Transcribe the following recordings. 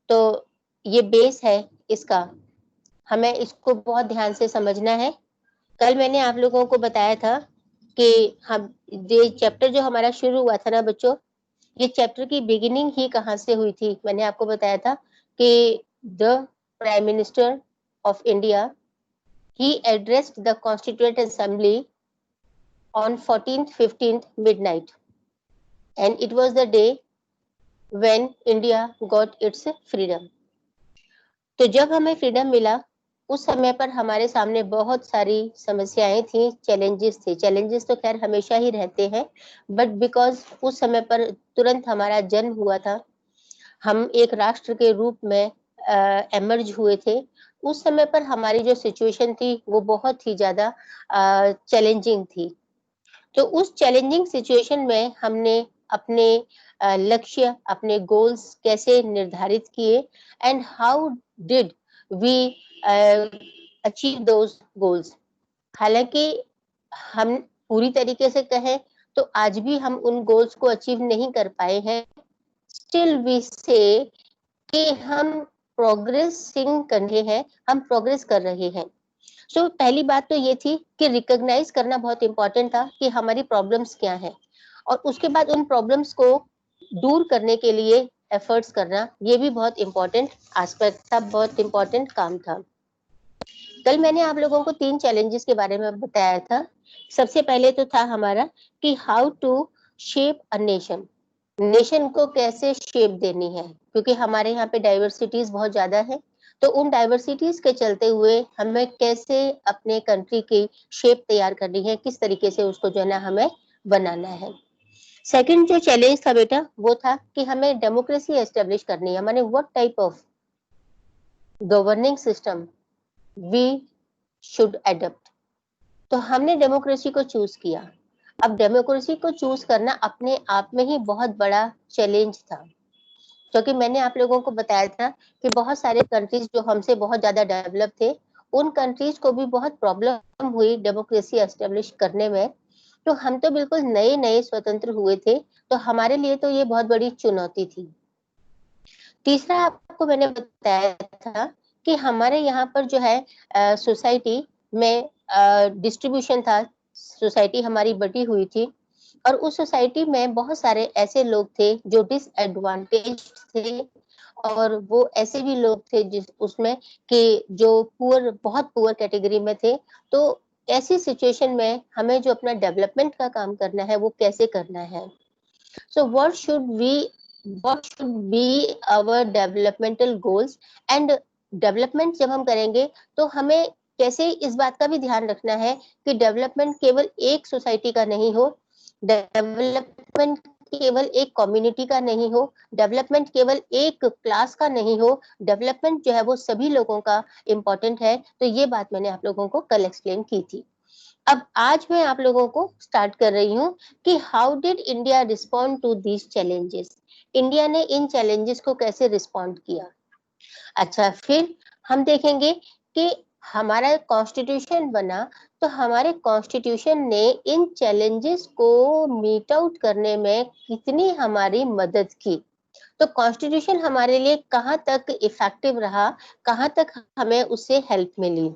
तो ये बेस है इसका, हमें इसको बहुत ध्यान से समझना है। कल मैंने आप लोगों को बताया था कि हम ये चैप्टर जो हमारा शुरू हुआ था ना बच्चों, ये चैप्टर की बिगिनिंग ही कहाँ से हुई थी। मैंने आपको बताया था कि the prime minister of India he addressed the Constituent Assembly on 14th 15th midnight, and it was the day when India got its freedom. तो जब हमें फ्रीडम मिला उस समय पर हमारे सामने बहुत सारी समस्याएं थी, चैलेंजेस थे। चैलेंजेस तो खैर हमेशा ही रहते हैं, बट बिकॉज उस समय पर तुरंत हमारा जन्म हुआ था, हम एक राष्ट्र के रूप में एमर्ज हुए थे। उस समय पर हमारी जो सिचुएशन थी वो बहुत ही ज्यादा चैलेंजिंग थी। तो उस चैलेंजिंग सिचुएशन में हमने अपने लक्ष्य, अपने गोल्स कैसे निर्धारित किए, and how did we achieve those goals. हालांकि हम पूरी तरीके से कहें तो आज भी हम उन गोल्स को अचीव नहीं कर पाए हैं, स्टिल वी से कि हम प्रोग्रेसिंग कर रहे हैं, हम प्रोग्रेस कर रहे हैं। सो पहली बात तो ये थी कि रिकॉग्नाइज करना बहुत इंपॉर्टेंट था कि हमारी प्रॉब्लम्स क्या हैं, और उसके बाद उन प्रॉब्लम्स को दूर करने के लिए एफर्ट्स करना, ये भी बहुत इंपॉर्टेंट एस्पेक्ट था, बहुत इंपॉर्टेंट काम था। कल मैंने आप लोगों को 3 चैलेंजेस के बारे में बताया था। सबसे पहले तो था हमारा कि how to shape a nation, nation को कैसे शेप देनी है, क्योंकि हमारे यहाँ पे डाइवर्सिटीज बहुत ज्यादा है। तो उन डाइवर्सिटीज के चलते हुए हमें कैसे अपने कंट्री की शेप तैयार करनी है, किस तरीके से उसको जो है ना हमें बनाना है। सेकंड जो चैलेंज था बेटा वो था कि हमें डेमोक्रेसी एस्टेब्लिश करनी है, माने what type of governing system we should adapt. तो हमने डेमोक्रेसी को चूज किया। अब डेमोक्रेसी को चूज करना अपने आप में ही बहुत बड़ा चैलेंज था, क्योंकि मैंने आप लोगों को बताया था कि बहुत सारे कंट्रीज जो हमसे बहुत ज्यादा डेवलप थे, उन कंट्रीज को भी बहुत प्रॉब्लम हुई डेमोक्रेसी एस्टेब्लिश करने में। तो हम तो बिल्कुल नए नए स्वतंत्र हुए थे, तो हमारे लिए तो ये बहुत बड़ी चुनौती थी। तीसरा आपको मैंने बताया था कि हमारे यहाँ पर जो है सोसाइटी में डिस्ट्रीब्यूशन था, सोसाइटी हमारी बटी हुई थी, और उस सोसाइटी में बहुत सारे ऐसे लोग थे जो डिसएडवांटेज थे, और वो ऐसे भी लोग थे जिस उसमें कि जो पुअर, बहुत पुअर कैटेगरी में थे। तो ऐसी सिचुएशन में हमें जो अपना डेवलपमेंट का काम करना है वो कैसे करना है। सो what should be our developmental goals, and development जब हम करेंगे तो हमें कैसे इस बात का भी ध्यान रखना है कि डेवलपमेंट केवल एक सोसाइटी का नहीं हो, डेवलपमेंट केवल एक कम्युनिटी का नहीं हो, डेवलपमेंट केवल एक क्लास का नहीं हो, डेवलपमेंट जो है वो सभी लोगों का इम्पोर्टेंट है। तो ये बात मैंने आप लोगों को कल एक्सप्लेन की थी। अब आज मैं आप लोगों को स्टार्ट कर रही हूँ कि how did India respond to these challenges, India ने इन चैलेंजेस को कैसे रिस्पॉन्ड किया। अच्छा, फिर हम देखेंगे कि हमारा कॉन्स्टिट्यूशन बना, तो हमारे कॉन्स्टिट्यूशन ने इन चैलेंजेस को मीट आउट करने में कितनी हमारी मदद की। तो कॉन्स्टिट्यूशन हमारे लिए कहाँ तक इफेक्टिव रहा, कहाँ तक हमें उससे हेल्प मिली।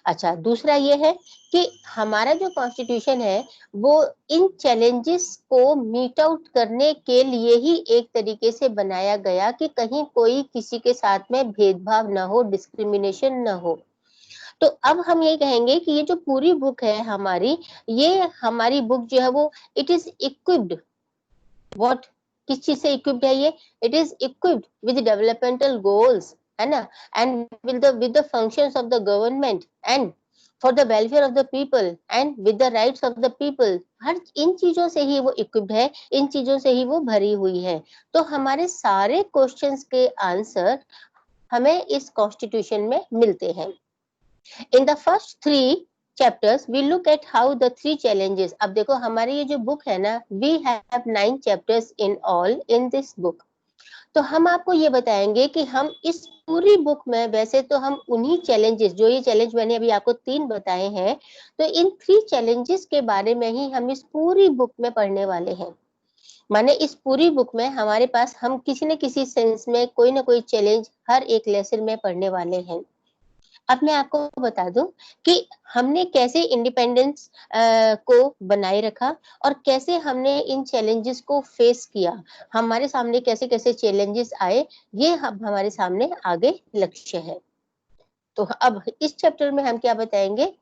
अच्छा, दूसरा ये है कि हमारा जो कॉन्स्टिट्यूशन है वो इन चैलेंजेस को मीट आउट करने के लिए ही एक तरीके से बनाया गया कि कहीं कोई किसी के साथ में भेदभाव ना हो, डिस्क्रिमिनेशन ना हो। तो अब हम ये कहेंगे कि ये जो पूरी बुक है हमारी, ये हमारी बुक जो है वो इट इज इक्विप्ड, व्हाट, किस चीज से इक्विप्ड है ये, it is equipped with developmental goals, है ना, and with the functions of the government, and for the welfare of the people, and with the rights of the people. हर इन चीजों से ही वो इक्विप्ड है, इन चीजों से ही वो भरी हुई है। तो हमारे सारे क्वेश्चंस के आंसर हमें इस कॉन्स्टिट्यूशन में मिलते हैं। In the first 3 chapters we look at how the 3 challenges, अब देखो हमारी ये जो बुक है ना, we have 9 chapters in all in this book। तो हम आपको ये बताएंगे कि हम इस पूरी बुक में, वैसे तो हम उन्हीं चैलेंजेस, जो ये चैलेंज मैंने अभी आपको 3 बताए हैं, तो इन 3 चैलेंजेस के बारे में ही हम इस पूरी बुक में पढ़ने वाले हैं। माने इस पूरी बुक में हमारे पास हम किसी न किसी सेंस में कोई ना कोई चैलेंज हर एक लेसन में पढ़ने वाले हैं। अब मैं आपको बता दूं कि हमने कैसे इंडिपेंडेंस को बनाए रखा और कैसे हमने इन चैलेंजेस को फेस किया। हमारे सामने कैसे-कैसे चैलेंजेस आए, ये अब हमारे सामने आगे लक्ष्य है। तो अब इस चैप्टर में हम क्या बताएंगे?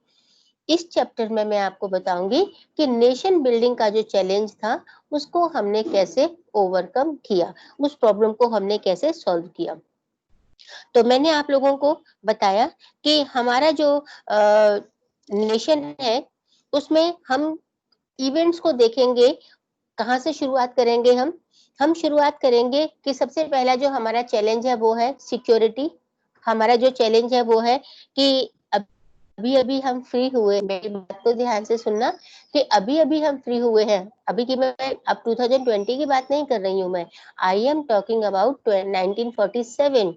इस चैप्टर में मैं आपको बताऊंगी कि नेशन बिल्डिंग का जो चैलेंज था, उसको हमने कैसे ओवरकम किया, उस प्रॉब्लम को हमने कैसे सॉल्व किया। तो मैंने आप लोगों को बताया कि हमारा जो नेशन है, उसमें हम इवेंट्स को देखेंगे। कहाँ से शुरुआत करेंगे हम? हम शुरुआत करेंगे कि सबसे पहला जो हमारा चैलेंज है वो है सिक्योरिटी। हमारा जो चैलेंज है वो है कि अभी-अभी हम फ्री हुए, मेरी बात को ध्यान से सुनना कि अभी-अभी हम फ्री हुए हैं। अभी की मैं अब 2020 की बात नहीं कर रही हूँ मैं। I am talking about 1947।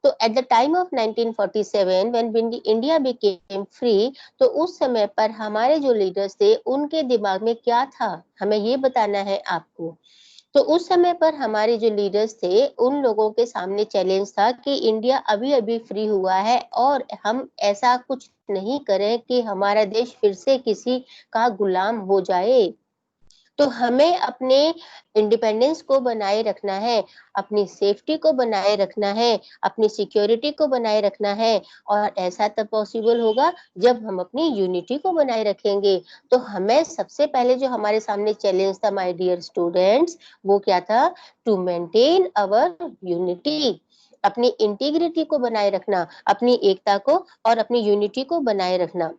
तो at the time of 1947 when India became free, तो उस समय पर हमारे जो लीडर्स थे उनके दिमाग में क्या था, हमें ये बताना है आपको। तो उस समय पर हमारे जो लीडर्स थे उन लोगों के सामने चैलेंज था कि इंडिया अभी-अभी फ्री हुआ है और हम ऐसा कुछ नहीं करें कि हमारा देश फिर से किसी का गुलाम हो जाए। तो हमें अपने इंडिपेंडेंस को बनाए रखना है, अपनी सेफ्टी को बनाए रखना है, अपनी सिक्योरिटी को बनाए रखना है और ऐसा तब पॉसिबल होगा जब हम अपनी यूनिटी को बनाए रखेंगे। तो हमें सबसे पहले जो हमारे सामने चैलेंज था माय डियर स्टूडेंट्स, वो क्या था? टू मेंटेन अवर यूनिटी, अपनी इंटीग्रिटी को बनाए रखना, अपनी एकता को और अपनी यूनिटी को बनाए रखना।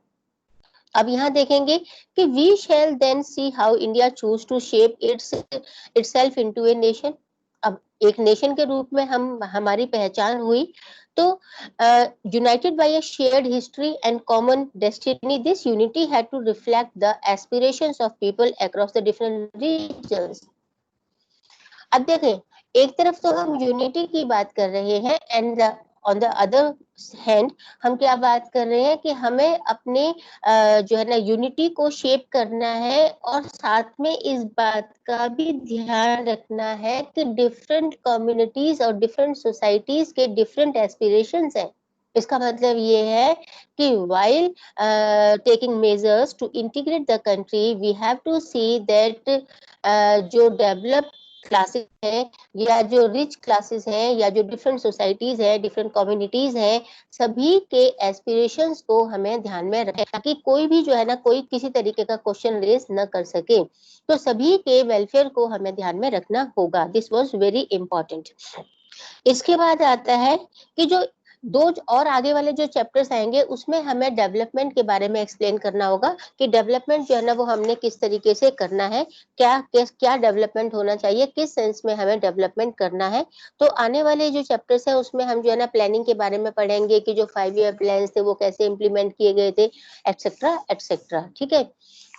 अब यहाँ देखेंगे कि we shall then see how India choose to shape itself into a nation. अब एक नेशन के रूप में हम हमारी पहचान हुई। तो united by a shared history and common destiny, this unity had to reflect the aspirations of people across the different regions. अब देखें, एक तरफ तो हम यूनिटी की बात कर रहे हैं and on the other hand हम क्या बात कर रहे हैं कि हमें अपने जो है ना यूनिटी को शेप करना है और साथ में इस बात का भी ध्यान रखना है कि डिफरेंट कम्युनिटीज और डिफरेंट सोसाइटीज के डिफरेंट एस्पिरेशंस हैं। इसका मतलब ये है कि while taking measures to integrate the country, we have to see that जो डेवलप क्लासेस हैं या जो रिच क्लासेस हैं या जो डिफरेंट सोसाइटीज हैं, डिफरेंट कम्युनिटीज हैं, सभी के एस्पिरेशंस को हमें ध्यान में रखें ताकि कोई भी जो है ना कोई किसी तरीके का क्वेश्चन रेज न कर सके। तो सभी के वेलफेयर को हमें ध्यान में रखना होगा। This was very important. इसके बाद आता है कि जो दो और आगे वाले जो चैप्टर्स आएंगे उसमें हमें डेवलपमेंट के बारे में एक्सप्लेन करना होगा कि डेवलपमेंट जो है ना वो हमने किस तरीके से करना है, क्या डेवलपमेंट होना चाहिए, किस सेंस में हमें डेवलपमेंट करना है। तो आने वाले जो चैप्टर्स है उसमें हम जो है ना प्लानिंग के बारे में पढ़ेंगे कि जो 5 ईयर प्लान थे वो कैसे इम्प्लीमेंट किए गए थे, एटसेट्रा एटसेट्रा। ठीक है।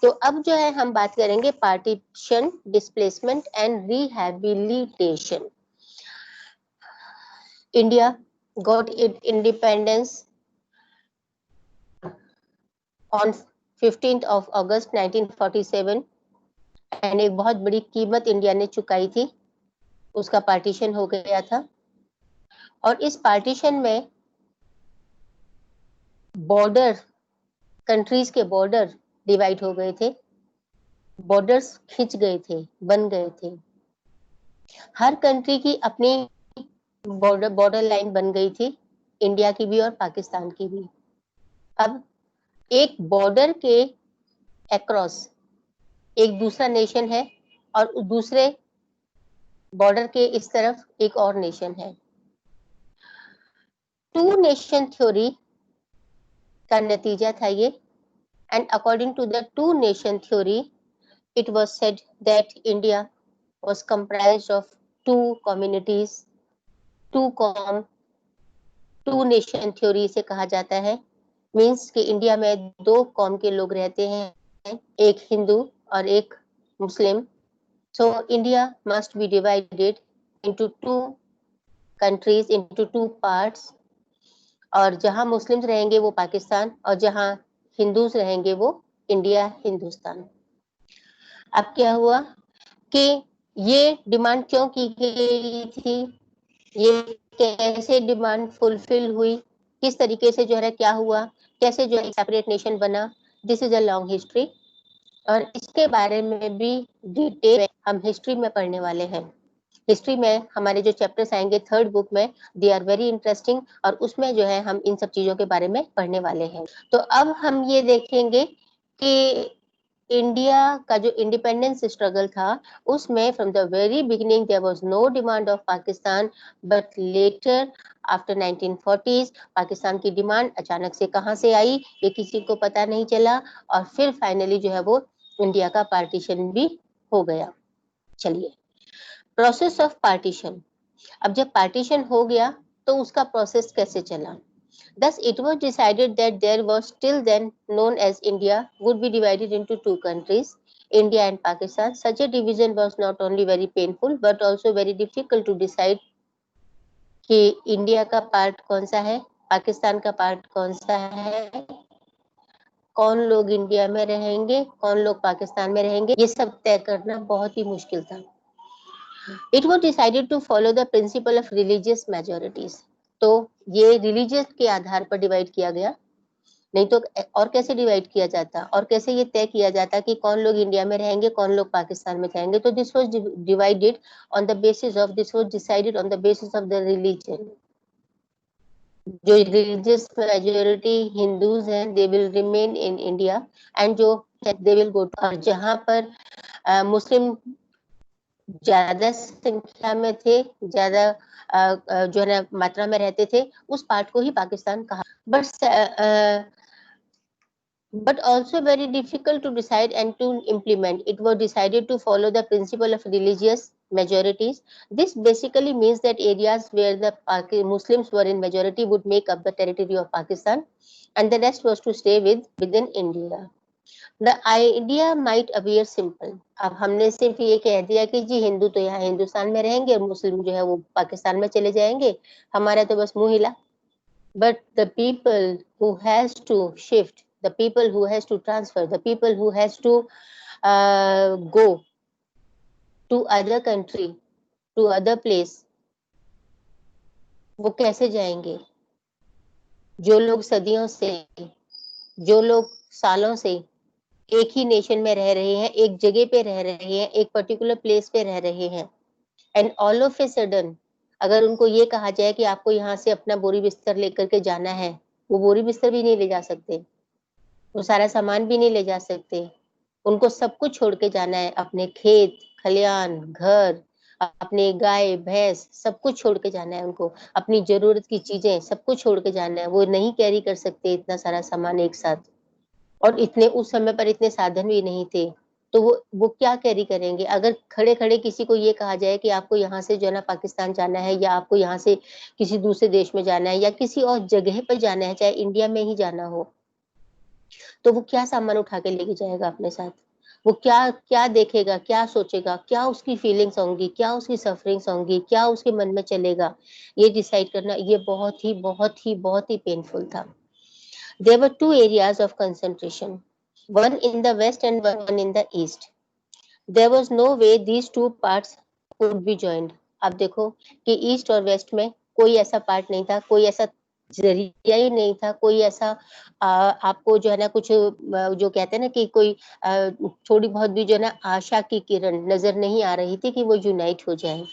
तो अब जो है हम बात करेंगे partition, displacement and rehabilitation. India got its independence on 15th of August 1947 and एक बहुत बड़ी कीमत इंडिया ने चुकाई थी, उसका पार्टीशन हो गया था। और इस पार्टीशन में बॉर्डर, कंट्रीज के बॉर्डर डिवाइड हो गए थे, बॉर्डर्स खिंच गए थे, बन गए थे। हर कंट्री की अपनी बॉर्डर लाइन बन गई थी, इंडिया की भी और पाकिस्तान की भी। अब एक बॉर्डर के अक्रॉस एक दूसरा नेशन है और दूसरे बॉर्डर के इस तरफ एक और नेशन है। टू नेशन थ्योरी का नतीजा था ये। And according to the two nation theory it was said that India was comprised of two communities, two nation theory से कहा जाता है। मीन्स कि इंडिया में दो कौम के लोग रहते हैं, एक हिंदू और एक मुस्लिम। So India must be divided into two countries, into two parts, और जहां मुस्लिम्स रहेंगे वो पाकिस्तान और जहां हिंदूज रहेंगे वो इंडिया, हिंदुस्तान। अब क्या हुआ कि ये डिमांड क्यों की गई थी, ये कैसे डिमांड फुलफिल हुई, किस तरीके से जो है क्या हुआ, कैसे जो है सेपरेट नेशन बना, this is a long history. और इसके बारे में भी डिटेल में हम हिस्ट्री में पढ़ने वाले हैं। हिस्ट्री में हमारे जो चैप्टर्स आएंगे थर्ड बुक में, दे आर वेरी इंटरेस्टिंग, और उसमें जो है हम इन सब चीजों के बारे में पढ़ने वाले हैं। तो अब हम ये देखेंगे कि इंडिया का जो इंडिपेंडेंस स्ट्रगल था, उसमें from the very beginning there was no demand of Pakistan, but later after 1940s Pakistan की डिमांड अचानक से कहां से आई ये किसी को पता नहीं चला, और फिर फाइनली जो है वो इंडिया का पार्टीशन भी हो गया। चलिए, प्रोसेस ऑफ पार्टीशन। अब जब पार्टीशन हो गया तो उसका प्रोसेस कैसे चला। Thus, it was decided that there was still then known as India would be divided into two countries, India and Pakistan. Such a division was not only very painful but also very difficult to decide कि India का part कौन सा है, पाकिस्तान का part कौन सा है, कौन लोग इंडिया में रहेंगे, कौन लोग पाकिस्तान में रहेंगे, ये सब तय करना बहुत ही मुश्किल था। It was decided to follow the principle of religious majorities. तो ये रिलीजियस के आधार पर डिवाइड किया गया, नहीं तो और कैसे डिवाइड किया जाता, और कैसे ये तय किया जाता कि कौन लोग इंडिया में रहेंगे, कौन लोग पाकिस्तान में रहेंगे। तो this was divided on the basis of, this was decided on the basis of the religion. जो रिलीजियस मेजोरिटी हिंदूज हैं they will remain in India, and जो दे विल गो, और जहां पर मुस्लिम ज्यादा संख्या में थे, ज्यादा जो है ना मात्रा में रहते थे, उस पार्ट को ही पाकिस्तान कहा। But also very difficult to decide and to implement. It was decided to follow the principle of religious majorities. This basically means that areas where the Muslims were in majority would make up the territory of Pakistan, and the rest was to stay within India. The idea might appear simple. अब हमने सिर्फ ये कह दिया कि जी हिंदू तो यहाँ हिंदुस्तान में रहेंगे और मुस्लिम जो है वो पाकिस्तान में चले जाएंगे, हमारा तो बस मुंह हिला। But the people who has to shift, the people who has to transfer, the people who has to go to other country, to other place, वो कैसे जाएंगे? जो लोग सदियों से, जो लोग सालों से एक ही नेशन में रह रहे हैं, एक जगह पे रह रहे हैं, एक पर्टिकुलर प्लेस पे रह रहे हैं, and all of a sudden अगर उनको ये कहा जाए कि आपको यहाँ से अपना बोरी बिस्तर लेकर के जाना है, वो बोरी बिस्तर भी नहीं ले जा सकते, वो सारा सामान भी नहीं ले जा सकते, उनको सब कुछ छोड़ के जाना है, अपने खेत खलियान घर, अपने गाय भैंस सब कुछ छोड़ के जाना है उनको, अपनी जरूरत की चीजें सब कुछ छोड़ के जाना है। वो नहीं कैरी कर सकते इतना सारा सामान एक साथ, और इतने उस समय पर इतने साधन भी नहीं थे, तो वो क्या कैरी करेंगे। अगर खड़े खड़े किसी को ये कहा जाए कि आपको यहाँ से जो है ना पाकिस्तान जाना है, या आपको यहाँ से किसी दूसरे देश में जाना है, या किसी और जगह पर जाना है, चाहे इंडिया में ही जाना हो, तो वो क्या सामान उठा के लेके जाएगा अपने साथ, वो क्या क्या देखेगा, क्या सोचेगा, क्या उसकी फीलिंग्स होंगी, क्या उसकी सफरिंग्स होंगी, क्या उसके मन में चलेगा, ये डिसाइड करना ये बहुत ही बहुत ही बहुत ही पेनफुल था। There were two areas of concentration, one in the west and one in the east. There was no way these two parts could be joined. अब देखो कि ईस्ट और वेस्ट में कोई ऐसा पार्ट नहीं था, कोई ऐसा जरिया ही नहीं था, कोई ऐसा आपको जो है ना कुछ जो कहते हैं ना कि कोई थोड़ी बहुत भी जो है ना आशा की किरण नजर नहीं आ रही थी कि वो यूनाइट हो जाए।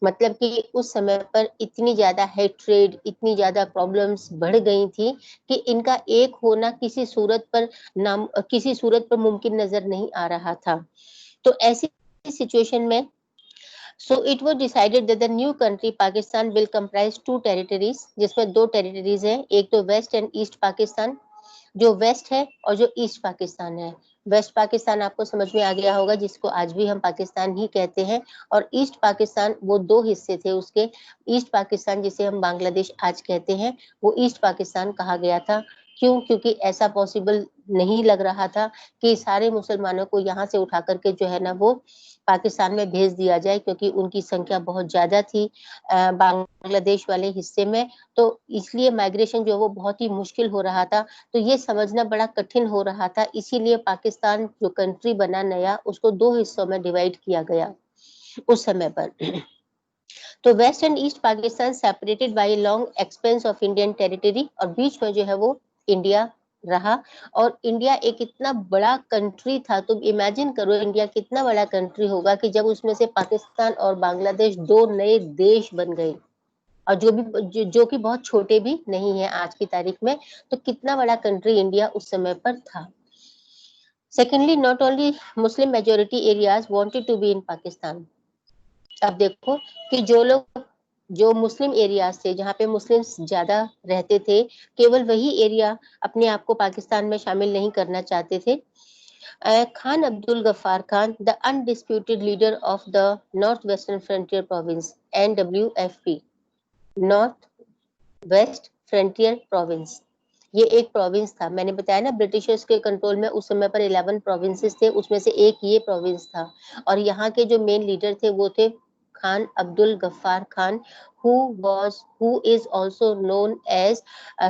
मतलब कि उस समय पर इतनी ज्यादा हेट्रेड, इतनी ज्यादा प्रॉब्लम्स बढ़ गई थी कि इनका एक होना किसी सूरत पर मुमकिन नजर नहीं आ रहा था। तो ऐसी सिचुएशन में so it was decided that the new country Pakistan will comprise two territories, जिसमें दो टेरिटरीज हैं, एक तो वेस्ट एंड ईस्ट पाकिस्तान, जो वेस्ट है और जो ईस्ट पाकिस्तान है। वेस्ट पाकिस्तान आपको समझ में आ गया होगा, जिसको आज भी हम पाकिस्तान ही कहते हैं, और ईस्ट पाकिस्तान वो दो हिस्से थे उसके। ईस्ट पाकिस्तान जिसे हम बांग्लादेश आज कहते हैं, वो ईस्ट पाकिस्तान कहा गया था। क्यों? क्योंकि ऐसा पॉसिबल नहीं लग रहा था कि सारे मुसलमानों को यहाँ से उठा करके जो है ना वो पाकिस्तान में भेज दिया जाए, क्योंकि उनकी संख्या बहुत ज्यादा थी बांग्लादेश वाले हिस्से में, तो इसलिए माइग्रेशन जो वो बहुत ही मुश्किल हो रहा था। तो ये समझना बड़ा कठिन हो रहा था, इसीलिए पाकिस्तान जो कंट्री बना नया, उसको दो हिस्सों में डिवाइड किया गया। उस समय पर। तो west and east Pakistan separated by long expanse of Indian territory, और बीच में जो है वो इंडिया रहा। और इंडिया एक इतना बड़ा कंट्री था, तुम इमेजिन करो इंडिया कितना बड़ा कंट्री होगा कि जब उसमें से पाकिस्तान और बांग्लादेश दो नए देश बन गए, और जो कि बहुत छोटे भी नहीं है आज की तारीख में, तो कितना बड़ा कंट्री इंडिया उस समय पर था। Secondly, not only Muslim majority areas wanted to be in Pakistan. अब देखो कि जो मुस्लिम एरियाज थे, जहाँ पे मुस्लिम्स ज्यादा रहते थे, केवल वही एरिया अपने आप को पाकिस्तान में शामिल नहीं करना चाहते थे। Khan Abdul Ghaffar Khan, the undisputed leader of the North Western Frontier Province, NWFP, North West Frontier Province, ये एक प्रोविंस था। मैंने बताया ना ब्रिटिशर्स के कंट्रोल में उस समय पर 11 प्रोविंसेस थे, उसमें से एक ये प्रोविंस था। और यहाँ के जो मेन लीडर थे वो थे Khan Abdul Ghaffar Khan, who is also known as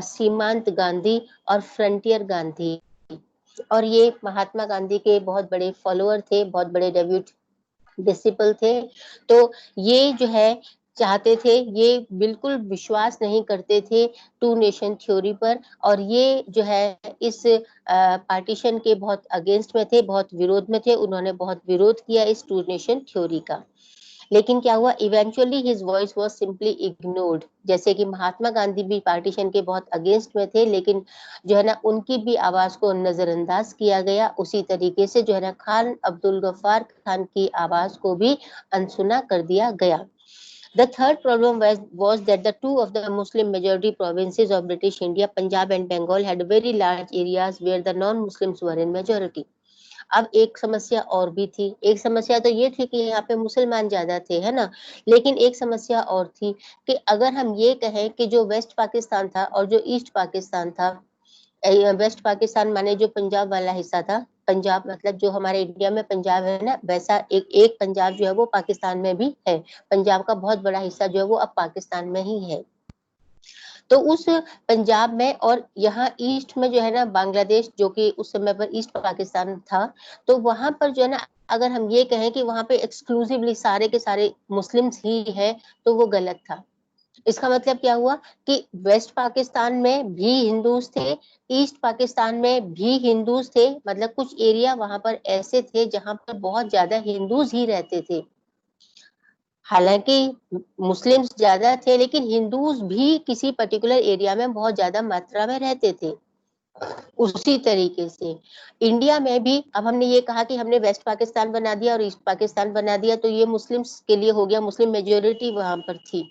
सीमांत गांधी और फ्रंटियर गांधी। और ये महात्मा गांधी के बहुत बड़े फॉलोअर थे, बहुत बड़े डेब्यूट डिसिपल थे। तो ये जो है चाहते थे, ये बिल्कुल विश्वास नहीं करते थे टू नेशन थ्योरी पर, और ये जो है इस पार्टीशन के बहुत अगेंस्ट में थे, बहुत विरोध में थे। उन्होंने बहुत विरोध किया इस टू नेशन थ्योरी का। लेकिन क्या हुआ, eventually his voice was simply ignored. जैसे कि महात्मा गांधी भी पार्टीशन के बहुत अगेंस्ट में थे, लेकिन जो है ना उनकी भी आवाज को नजरअंदाज किया गया। उसी तरीके से जो है ना खान अब्दुल गफ्फार खान की आवाज को भी अनसुना कर दिया गया। The third problem was that the two of the Muslim majority provinces of British India, Punjab and Bengal, had very large areas where the non-Muslims were in majority. अब एक समस्या और भी थी। एक समस्या तो ये थी कि यहाँ पे मुसलमान ज्यादा थे, है ना, लेकिन एक समस्या और थी कि अगर हम ये कहें कि जो वेस्ट पाकिस्तान था और जो ईस्ट पाकिस्तान था, वेस्ट पाकिस्तान माने जो पंजाब वाला हिस्सा था, पंजाब मतलब जो हमारे इंडिया में पंजाब है ना, वैसा एक पंजाब जो है वो पाकिस्तान में भी है। पंजाब का बहुत बड़ा हिस्सा जो है वो अब पाकिस्तान में ही है। तो उस पंजाब में और यहाँ ईस्ट में जो है ना बांग्लादेश, जो कि उस समय पर ईस्ट पाकिस्तान था, तो वहां पर जो है ना अगर हम ये कहें कि वहां पे एक्सक्लूसिवली सारे के सारे मुस्लिम्स ही हैं, तो वो गलत था। इसका मतलब क्या हुआ कि वेस्ट पाकिस्तान में भी हिंदूज थे, ईस्ट पाकिस्तान में भी हिंदूज थे, मतलब कुछ एरिया वहां पर ऐसे थे जहां पर बहुत ज्यादा हिंदूज ही रहते थे। हालांकि मुस्लिम्स ज्यादा थे, लेकिन हिंदूज भी किसी पर्टिकुलर एरिया में बहुत ज्यादा मात्रा में रहते थे। उसी तरीके से इंडिया में भी, अब हमने ये कहा कि हमने वेस्ट पाकिस्तान बना दिया और ईस्ट पाकिस्तान बना दिया, तो ये मुस्लिम्स के लिए हो गया, मुस्लिम मेजोरिटी वहां पर थी,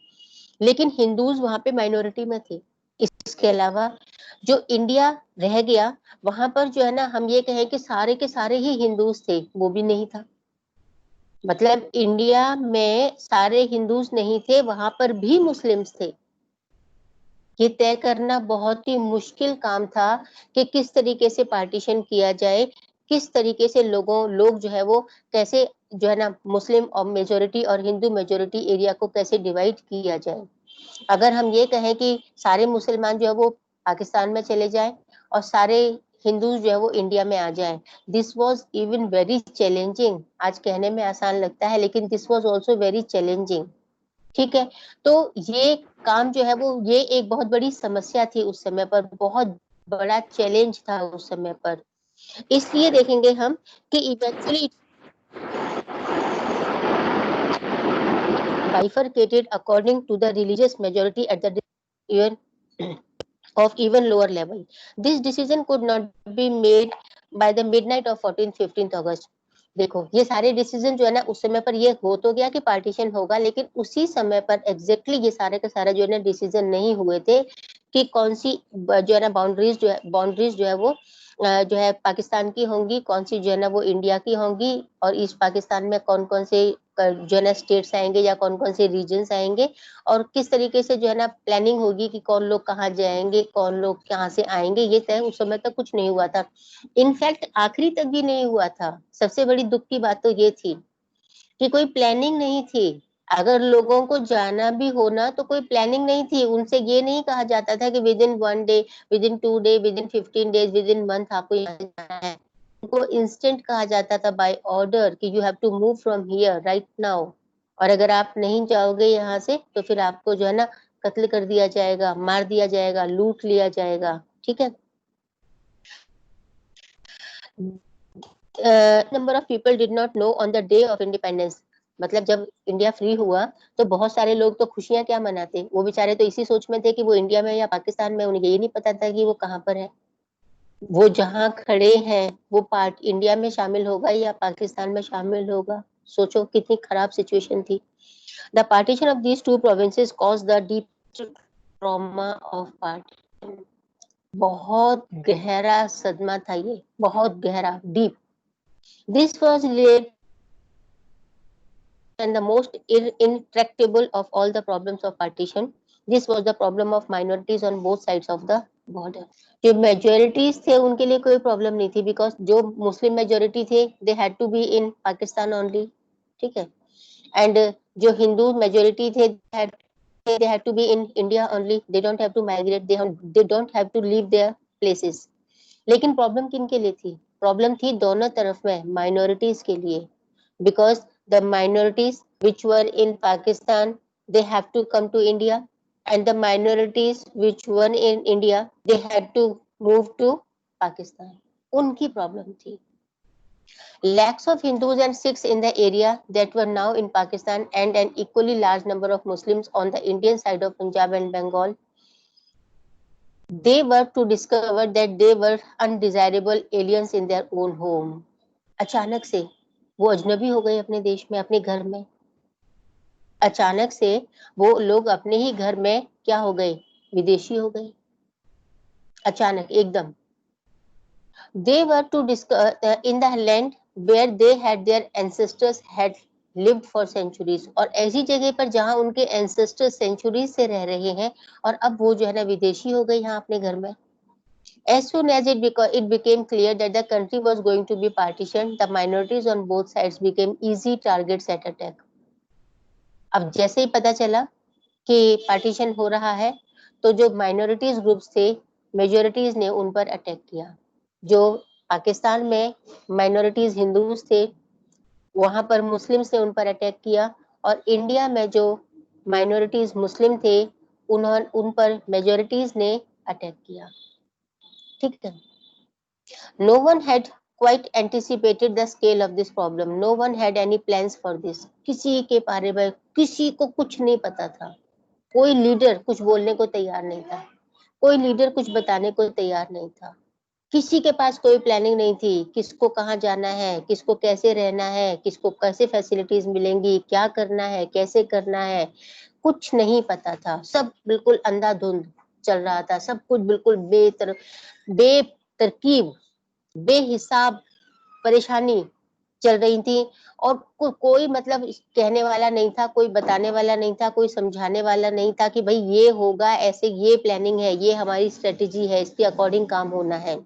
लेकिन हिंदूज वहां पे माइनॉरिटी में थे। इसके अलावा जो इंडिया रह गया, वहां पर जो है ना हम ये कहें कि सारे के सारे ही हिंदूज थे, वो भी नहीं था। मतलब इंडिया में सारे हिंदूज नहीं थे, वहां पर भी मुस्लिम्स थे। ये तय करना बहुत ही मुश्किल काम था कि किस तरीके से पार्टीशन किया जाए, किस तरीके से लोग जो है वो कैसे जो है ना मुस्लिम और मेजोरिटी और हिंदू मेजोरिटी एरिया को कैसे डिवाइड किया जाए। अगर हम ये कहें कि सारे मुसलमान जो है वो पाकिस्तान में चले जाएं और सारे हिंदू जो है वो इंडिया में आ जाएं, this was even very challenging. आज कहने में आसान लगता है, लेकिन this was also very challenging. ठीक है, तो ये काम जो है वो ये एक बहुत बड़ी समस्या थी उस समय पर, बहुत बड़ा चैलेंज था उस समय पर। इसलिए देखेंगे हम कि eventually bifurcated according to the religious majority at the even of even lower level. This decision could not be made by the midnight of 14th-15th August. देखो ये सारे डिसीजन जो है ना उस समय पर ये हो तो गया कि पार्टीशन होगा, लेकिन उसी समय पर एग्जैक्टली ये सारे के सारे जो है ना डिसीजन नहीं हुए थे कि कौन सी जो है ना बाउंड्रीज जो है वो जो है पाकिस्तान की होंगी, कौन सी जो है ना वो इंडिया की होंगी, और ईस्ट पाकिस्तान में कौन कौन से जो है ना स्टेट्स आएंगे या कौन कौन से रीजन्स आएंगे, और किस तरीके से जो है ना प्लानिंग होगी कि कौन लोग कहाँ जाएंगे, कौन लोग कहाँ से आएंगे, ये तय उस समय तक कुछ नहीं हुआ था। इनफैक्ट आखिरी तक भी नहीं हुआ था। सबसे बड़ी दुख की बात तो ये थी कि कोई प्लानिंग नहीं थी। अगर लोगों को जाना भी होना तो कोई प्लानिंग नहीं थी। उनसे ये नहीं कहा जाता था कि within 1 day, within 2 day, within 15 days, within month आपको यहाँ जाना है। उनको इंस्टेंट कहा जाता था बाय ऑर्डर कि you have to move from here right now. और अगर आप नहीं जाओगे यहाँ से तो फिर आपको जो है ना कत्ल कर दिया जाएगा, मार दिया जाएगा, लूट लिया जाएगा, ठीक है। Number of people did not know on the day of independence, मतलब जब इंडिया फ्री हुआ तो बहुत सारे लोग तो खुशियां क्या मनाते, वो बेचारे तो इसी सोच में थे कि वो इंडिया में या पाकिस्तान में, उन्हें ये नहीं पता था कि वो कहाँ पर है। वो जहाँ खड़े हैं वो पार्ट इंडिया में शामिल होगा या पाकिस्तान में शामिल होगा, सोचो कितनी खराब सिचुएशन थी। The partition of these two provinces cause the deep trauma of partition, बहुत गहरा सदमा था ये, बहुत गहरा, deep. This was led and the most intractable of all the problems of partition. This was the problem of minorities on both sides of the border. जो majorities थे उनके लिए कोई problem नहीं थी, because जो Muslim majority थे they had to be in Pakistan only, ठीक है, and जो Hindu majority थे they had to be in India only, they don't have to migrate, they don't have to leave their places. लेकिन problem किन के लिए थी? प्रॉब्लम थी दोनों तरफ में, माइनॉरिटीज के लिए, because the minorities which were in Pakistan they have to come to India, and the minorities which were in India they had to move to Pakistan. उनकी प्रॉब्लम थी. Lakhs of Hindus and Sikhs in the area that were now in Pakistan and an equally large number of Muslims on the Indian side of Punjab and Bengal, they were to discover that they were undesirable aliens in their own home. अचानक से वो अजनबी हो गए अपने देश में, अपने घर में. अचानक से वो लोग अपने ही घर में क्या हो गए? विदेशी हो गए. अचानक एकदम. They were to discover in the land where they had their ancestors had lived for centuries, और ऐसी जगह पर जहां उनके ancestors centuries से रह रहे हैं, और अब वो जो है ना विदेशी हो गए यहाँ अपने घर में. As soon as it became clear that the country was going to be partitioned, the minorities on both sides became easy targets at attack. अब जैसे ही पता चला कि पार्टीशन हो रहा है, तो जो माइनॉरिटीज ग्रुप्स थे, मेजोरिटीज ने उन पर अटैक किया. जो पाकिस्तान में माइनॉरिटीज हिंदूज थे, वहां पर मुस्लिम्स ने उन पर अटैक किया, और इंडिया में जो माइनॉरिटीज मुस्लिम थे, उन्होंने उन पर मेजोरिटीज ने अटैक किया. ठीक है. No one had quite anticipated the scale of this problem. No one had any plans for this. किसी के बारे में किसी को कुछ नहीं पता था. कोई लीडर कुछ बोलने को तैयार नहीं था, कोई लीडर कुछ बताने को तैयार नहीं था, किसी के पास कोई प्लानिंग नहीं थी, किसको कहाँ जाना है, किसको कैसे रहना है, किसको कैसे फैसिलिटीज मिलेंगी, क्या करना है, कैसे करना है, कुछ नहीं पता था. सब बिल्कुल अंधाधुंध चल रहा था, सब कुछ बिल्कुल बेतरकीब, बेहिसाब परेशानी चल रही थी, और कोई मतलब कहने वाला नहीं था, कोई बताने वाला नहीं था, कोई समझाने वाला नहीं था कि भाई ये होगा ऐसे, ये प्लानिंग है, ये हमारी स्ट्रेटेजी है, इसके अकॉर्डिंग काम होना है.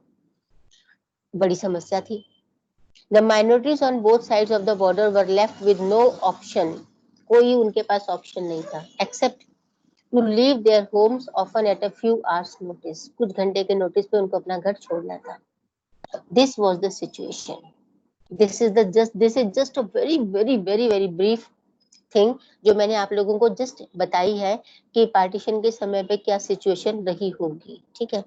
बड़ी समस्या थी. The minorities on both sides of the border were left with no option. कोई उनके पास ऑप्शन नहीं था except to leave their homes often at a few hours notice. कुछ घंटे के नोटिस पे उनको अपना घर छोड़ना था. This was the situation. This is just a very brief thing जो मैंने आप लोगों को जस्ट बताई है कि पार्टीशन के समय पे क्या सिचुएशन रही होगी. ठीक है.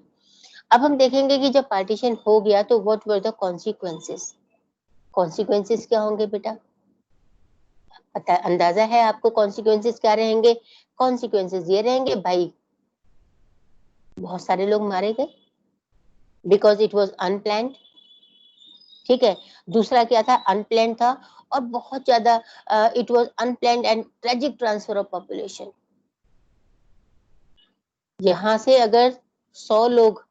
अब हम देखेंगे कि जब पार्टीशन हो गया तो what were the consequences. Consequences क्या होंगे बेटा? पता अंदाजा है आपको कॉन्सिक्वेंसेस क्या रहेंगे? कॉन्सिक्वेंसेस ये रहेंगे भाई, बहुत सारे लोग मारे गए बिकॉज इट वाज अनप्लान्ड. ठीक है. दूसरा क्या था? अनप्लान्ड था, और बहुत ज्यादा it was unplanned and tragic transfer of population. यहाँ से अगर 100 लोग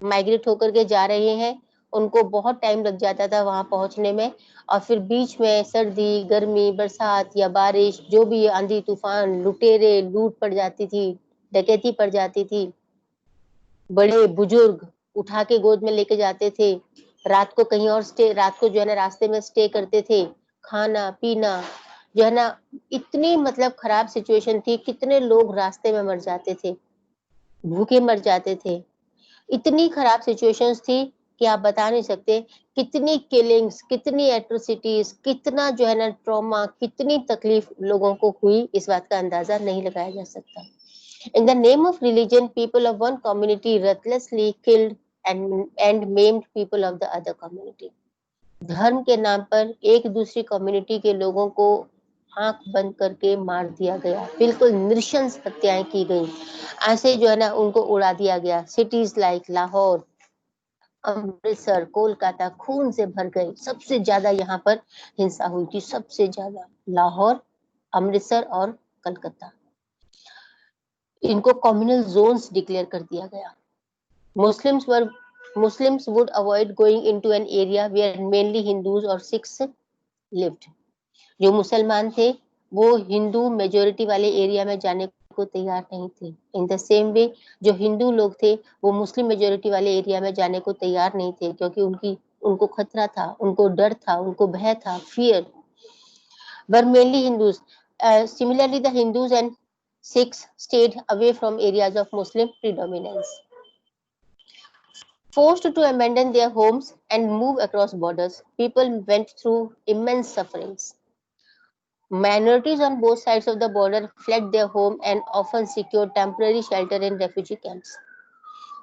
माइग्रेट होकर के जा रहे हैं, उनको बहुत टाइम लग जाता था वहां पहुंचने में, और फिर बीच में सर्दी, गर्मी, बरसात या बारिश, जो भी आंधी तूफान, लुटेरे, लूट पड़ जाती थी, डकैती पड़ जाती थी, बड़े बुजुर्ग उठा के गोद में लेके जाते थे, रात को कहीं और स्टे, रात को जो है ना रास्ते में स्टे करते थे, खाना पीना जो है ना, इतनी मतलब खराब सिचुएशन थी. कितने लोग रास्ते में मर जाते थे, भूखे मर जाते थे. इतनी खराब सिचुएशंस थी कि आप बता नहीं सकते कितनी किलिंग्स, कितनी एट्रोसिटीज, कितना जो है ना ट्रॉमा, कितनी तकलीफ लोगों को हुई, इस बात का अंदाजा नहीं लगाया जा सकता। In the name of religion, people of one community ruthlessly killed and maimed people of the other community. धर्म के नाम पर एक दूसरी कम्युनिटी के लोगों को आंख बंद करके मार दिया गया, बिल्कुल नृशंस हत्याएं की गई, ऐसे जो है ना उनको उड़ा दिया गया। सिटीज लाइक लाहौर, अमृतसर, कोलकाता खून से भर गए। सबसे ज्यादा यहाँ पर हिंसा हुई थी, सबसे ज्यादा लाहौर, अमृतसर और कलकत्ता। इनको कम्युनल जोन्स डिक्लेयर कर दिया गया। Muslims would avoid going into an area where mainly Hindus or Sikhs lived. जो मुसलमान थे वो हिंदू मेजोरिटी वाले एरिया में जाने को तैयार नहीं थे। इन द सेम वे जो हिंदू लोग थे वो मुस्लिम मेजोरिटी वाले एरिया में जाने को तैयार नहीं थे, क्योंकि उनको खतरा था, उनको डर था, उनको भय था, fear. Were mainly Hindus. Similarly, the Hindus and Sikhs stayed away from areas of Muslim predominance. Forced to abandon their homes and move across borders, people went through immense sufferings. Minorities on both sides of the border fled their home and often secured temporary shelter in refugee camps.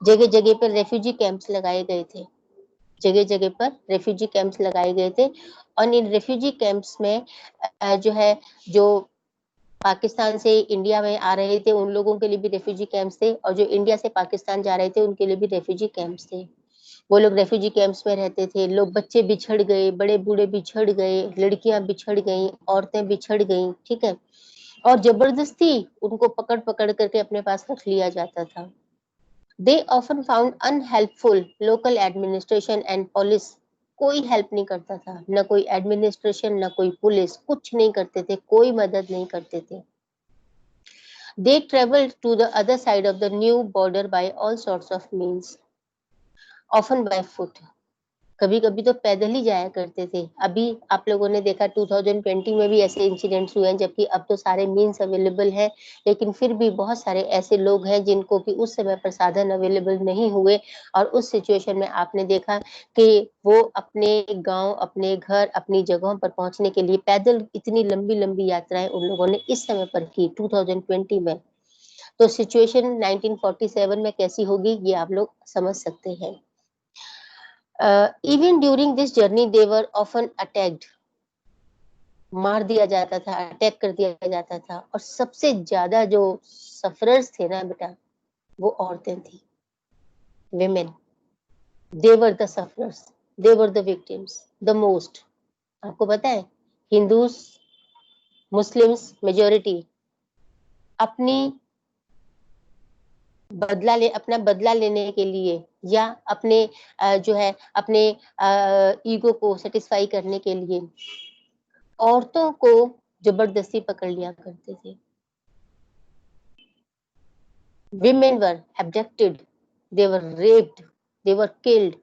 जगह जगह पर refugee camps लगाए गए थे, जगह जगह पर refugee camps लगाए गए थे, और इन रेफ्यूजी कैंप्स में जो है जो पाकिस्तान से इंडिया में आ रहे थे उन लोगों के लिए भी रेफ्यूजी कैंप्स थे, और जो इंडिया से पाकिस्तान जा रहे थे उनके लिए भी रेफ्यूजी कैंप्स थे। वो लोग रेफ्यूजी कैंप्स में रहते थे। लोग, बच्चे बिछड़ गए, बड़े बूढ़े बिछड़ गए, लड़कियां बिछड़ गई, औरतें बिछड़ गई, ठीक है, और जबरदस्ती उनको पकड़ पकड़ करके अपने पास रख लिया जाता था। They often found unhelpful local administration and police. कोई हेल्प नहीं करता था, न कोई एडमिनिस्ट्रेशन, न कोई पुलिस, कुछ नहीं करते थे, कोई मदद नहीं करते थे। They traveled to the other side of the new border by all sorts of means, often by foot. कभी कभी तो पैदल ही जाया करते थे। अभी आप लोगों ने देखा 2020 में भी ऐसे इंसिडेंट्स हुए हैं, जबकि अब तो सारे मीन्स अवेलेबल हैं, लेकिन फिर भी बहुत सारे ऐसे लोग हैं जिनको कि उस समय पर साधन अवेलेबल नहीं हुए, और उस सिचुएशन में आपने देखा कि वो अपने गांव, अपने घर, अपनी जगहों पर पहुंचने के लिए पैदल इतनी लंबी लंबी यात्राएं उन लोगों ने इस समय पर की 2020 में। तो सिचुएशन 1947 में कैसी होगी ये आप लोग समझ सकते हैं। Even during this journey they were often attacked. मार दिया जाता था, अटैक कर दिया जाता था, और सबसे ज्यादा जो सफरर्स थे ना बेटा वो औरतें थी, women. They were the sufferers, they were the victims the most. आपको पता है हिंदूज, मुस्लिम्स मेजोरिटी अपनी अपना बदला लेने के लिए या अपने जो है अपने ईगो को सेटिस्फाई करने के लिए औरतों को जबरदस्ती पकड़ लिया करते थे। Women were abducted, they were raped, they were killed.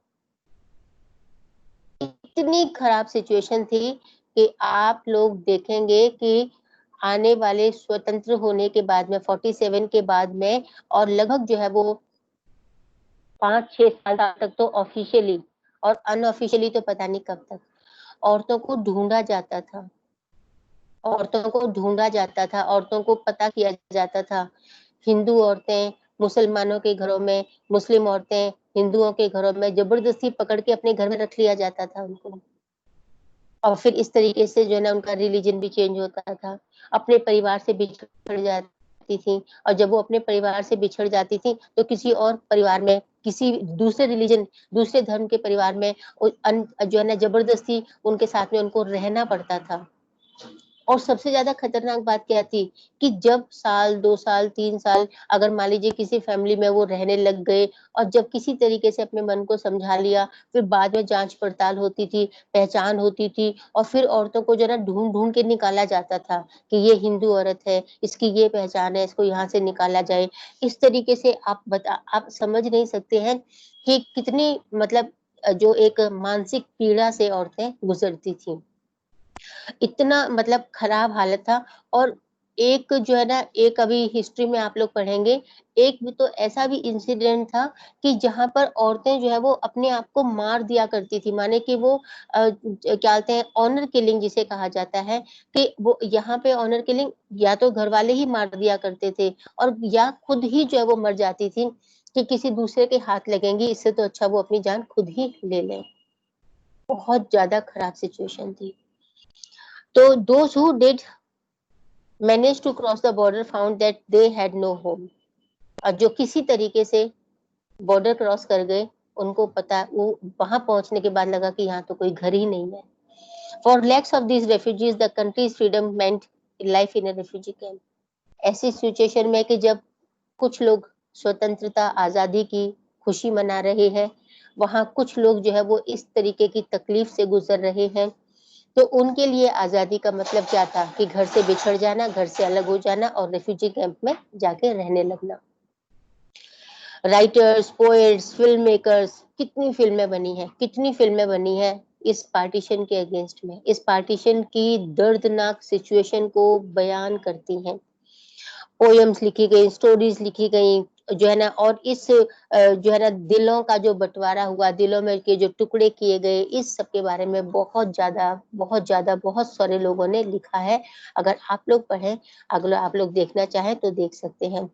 इतनी खराब सिचुएशन थी कि आप लोग देखेंगे कि आने वाले स्वतंत्र होने के बाद में 47 के बाद में, और लगभग जो है वो 5-6 साल तक तो ऑफिशियली, और अनऑफिशियली तो पता नहीं कब तक, औरतों को ढूंढा जाता था, औरतों को ढूंढा जाता था, औरतों को पता किया जाता था। हिंदू औरतें मुसलमानों के घरों में, मुस्लिम औरतें हिंदुओं के घरों में जबरदस्ती पकड़ के अपने घर में रख लिया जाता था उनको, और फिर इस तरीके से जो है ना उनका रिलीजन भी चेंज होता था, अपने परिवार से बिछड़ जाती थी, और जब वो अपने परिवार से बिछड़ जाती थी तो किसी और परिवार में, किसी दूसरे रिलीजन, दूसरे धर्म के परिवार में जो है ना जबरदस्ती उनके साथ में उनको रहना पड़ता था। और सबसे ज्यादा खतरनाक बात क्या थी कि जब साल, 2 साल, 3 साल अगर मान लीजिए किसी फैमिली में वो रहने लग गए, और जब किसी तरीके से अपने मन को समझा लिया, फिर बाद में जांच पड़ताल होती थी, पहचान होती थी, और फिर औरतों को जो ना ढूंढ ढूंढ के निकाला जाता था कि ये हिंदू औरत है, इसकी ये पहचान है, इसको यहाँ से निकाला जाए। इस तरीके से आप समझ नहीं सकते हैं कि कितनी मतलब जो एक मानसिक पीड़ा से औरतें गुजरती थी। इतना मतलब खराब हालत था। और एक जो है ना, एक अभी हिस्ट्री में आप लोग पढ़ेंगे, एक भी तो ऐसा भी इंसिडेंट था कि जहाँ पर औरतें जो है वो अपने आप को मार दिया करती थी, माने कि वो क्या कहते हैं, ऑनर किलिंग जिसे कहा जाता है, कि वो यहाँ पे ऑनर किलिंग या तो घर वाले ही मार दिया करते थे, और या खुद ही जो है वो मर जाती थी कि किसी दूसरे के हाथ लगेंगी, इससे तो अच्छा वो अपनी जान खुद ही ले लें। बहुत ज्यादा खराब सिचुएशन थी। तो those who did manage to cross the border found that they had no home. और जो किसी तरीके से बॉर्डर क्रॉस कर गए, उनको पता, वो वहां पहुंचने के बाद लगा कि यहाँ तो कोई घर ही नहीं है। For lakhs of these refugees the country's freedom meant life in a refugee camp। ऐसी सिचुएशन में कि जब कुछ लोग स्वतंत्रता आजादी की खुशी मना रहे हैं, वहां कुछ लोग जो है वो इस तरीके की तकलीफ से गुजर रहे हैं, तो उनके लिए आजादी का मतलब क्या था कि घर से बिछड़ जाना, घर से अलग हो जाना और रेफ्यूजी कैंप में जाके रहने लगना। राइटर्स, पोएट्स, फिल्म मेकर्स, कितनी फिल्में बनी हैं, कितनी फिल्में बनी हैं इस पार्टीशन के अगेंस्ट में, इस पार्टीशन की दर्दनाक सिचुएशन को बयान करती हैं। पोएम्स लिखी गई, स्टोरीज लिखी गई, जो है ना, और इस जो है ना, दिलों का जो बंटवारा हुआ, दिलों में के जो टुकड़े किए गए, इस सब के बारे में बहुत ज्यादा, बहुत ज्यादा, बहुत सारे लोगों ने लिखा है। अगर आप लोग पढ़ें, अगर आप लोग देखना चाहें तो देख सकते हैं।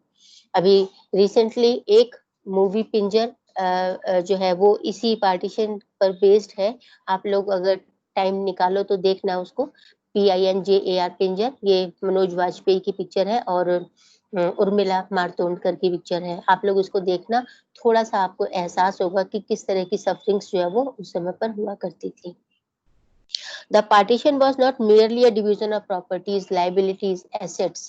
अभी रिसेंटली एक मूवी पिंजर जो है वो इसी पार्टीशन पर बेस्ड है। आप लोग अगर टाइम निकालो तो देखना उसको। PINJAR पिंजर, ये मनोज वाजपेयी की पिक्चर है और उर्मिला मारतोंडकर की पिक्चर है। आप लोग उसको देखना, थोड़ा सा आपको एहसास होगा कि किस तरह की सफरिंग्स जो है वो उस समय पर हुआ करती थी। The partition was not merely a division of properties, liabilities, assets।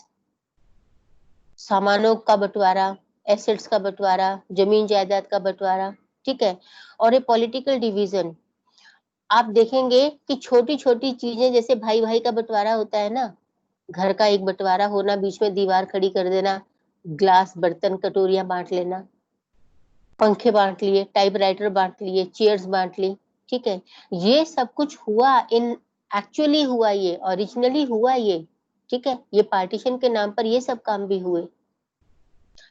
सामानों का बंटवारा, एसेट्स का बंटवारा, जमीन जायदाद का बंटवारा, ठीक है, और ये पॉलिटिकल डिवीजन। आप देखेंगे कि छोटी-छोटी चीजें, जैसे भाई-भाई का बंटवारा होता है ना, घर का एक बंटवारा होना, बीच में दीवार खड़ी कर देना, ग्लास, बर्तन, कटोरियां बांट लेना, पंखे बांट लिए, टाइपराइटर बांट लिए, चेयर्स बांट ली, ठीक है। ये सब कुछ हुआ इन एक्चुअली हुआ, ये ओरिजिनली हुआ ये, ठीक है। ये पार्टीशन के नाम पर ये सब काम भी हुए।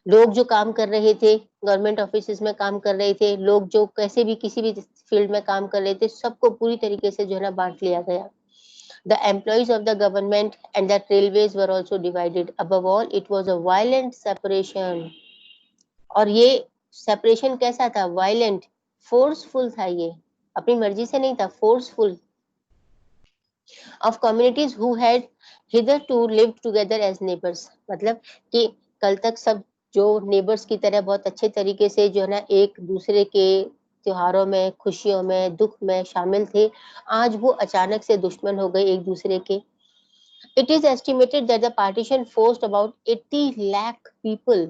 लोग जो काम कर रहे थे, गवर्नमेंट ऑफिसेज में काम कर रहे थे, लोग जो कैसे भी किसी भी फील्ड में काम कर रहे थे, सबको पूरी तरीके से जो है ना बांट लिया गया। The employees of the government and the railways were also divided. Above all, it was a violent separation। और ये सेपरेशन कैसा था? वायलेंट, फोर्सफुल था ये, अपनी मर्जी से नहीं था, forceful. Of communities who had hitherto lived together as neighbors। मतलब कि कल तक सब जो नेबर्स की तरह बहुत अच्छे तरीके से जो है ना एक दूसरे के त्योहारों में, खुशियों में, दुख में शामिल थे, आज वो अचानक से दुश्मन हो गए एक दूसरे के। It is estimated that the partition forced about 80 lakh people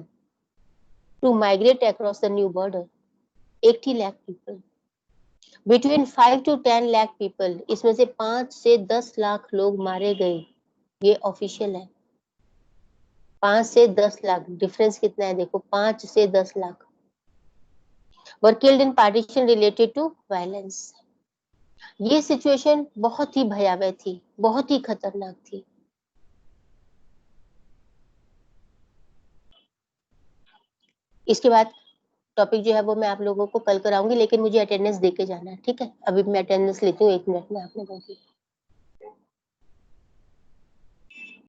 to migrate across the new border। 80 lakh people। Between 5 to 10 lakh people, इसमें से 5 से 10 लाख लोग मारे गए, ये ऑफिशियल है। 5 से 10 लाख, डिफरेंस कितना है देखो, 5 से 10 lakh were killed in partition related to violence। ये सिचुएशन बहुत ही भयावह थी, बहुत ही खतरनाक थी। इसके बाद टॉपिक जो है वो मैं आप लोगों को कल कराऊंगी, लेकिन मुझे अटेंडेंस देके जाना है, ठीक है। अभी मैं अटेंडेंस लेती हूँ, 1 मिनट में आप लोगों की।